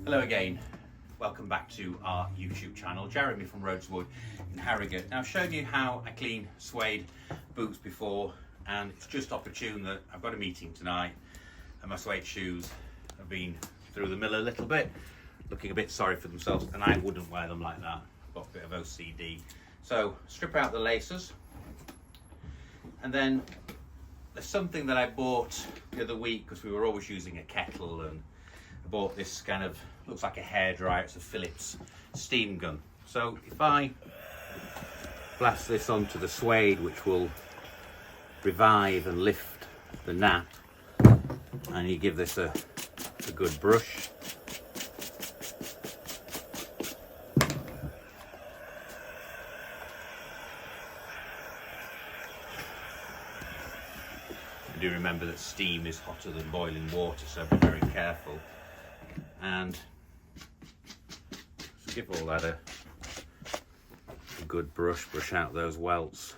Hello again, welcome back to our YouTube channel. Jeremy from Roadswood in Harrogate. Now I've shown you how I clean suede boots before, and it's just opportune that I've got a meeting tonight and my suede shoes have been through the mill a little bit, looking a bit sorry for themselves, and I wouldn't wear them like that. I've got a bit of OCD. So strip out the laces, and then there's something that I bought the other week because we were always using a kettle, and I bought this kind of, looks like a hairdryer. It's a Phillips steam gun. So if I blast this onto the suede, which will revive and lift the nap, and you give this a good brush. Do remember that steam is hotter than boiling water, so be very careful. And give all that a good brush out those welts.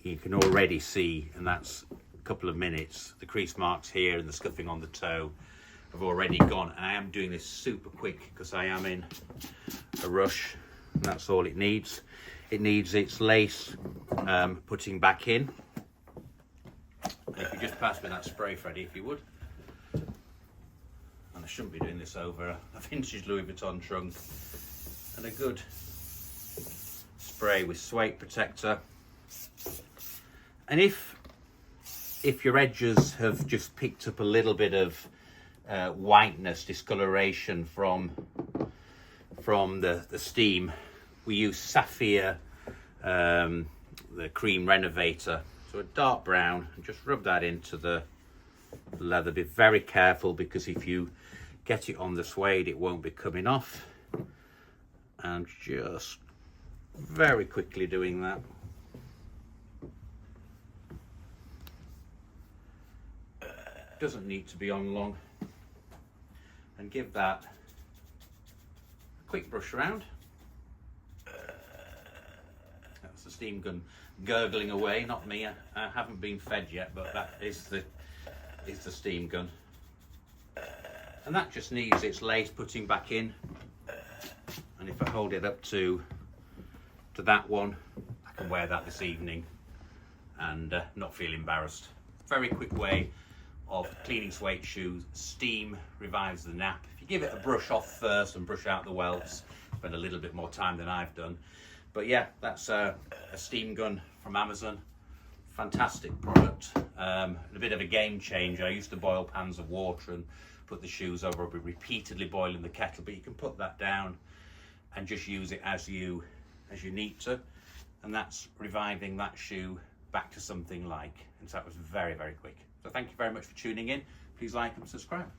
You can already see, and that's a couple of minutes, the crease marks here and the scuffing on the toe have already gone. And I am doing this super quick because I am in a rush, and that's all it needs. It needs its lace putting back in. And if you just pass me that spray, Freddie, if you would. And I shouldn't be doing this over a vintage Louis Vuitton trunk. And a good spray with suede protector. And if your edges have just picked up a little bit of whiteness, discoloration from the steam, we use Sapphire, the cream renovator, so a dark brown, and just rub that into the leather. Be very careful, because if you get it on the suede, it won't be coming off. And just very quickly doing that. Doesn't need to be on long. And give that a quick brush around. That's the steam gun gurgling away, not me. I haven't been fed yet, but that is the steam gun. And that just needs its lace putting back in. And if I hold it up to that one, I can wear that this evening and not feel embarrassed. Very quick way of cleaning suede shoes. Steam revives the nap. If you give it a brush off first and brush out the welts, spend a little bit more time than I've done. But yeah, that's a steam gun from Amazon. Fantastic product. A bit of a game changer. I used to boil pans of water and put the shoes over, repeatedly boiling the kettle, but you can put that down and just use it as you need to, and that's reviving that shoe back to something like. And so that was very, very quick. So thank you very much for tuning in. Please like and subscribe.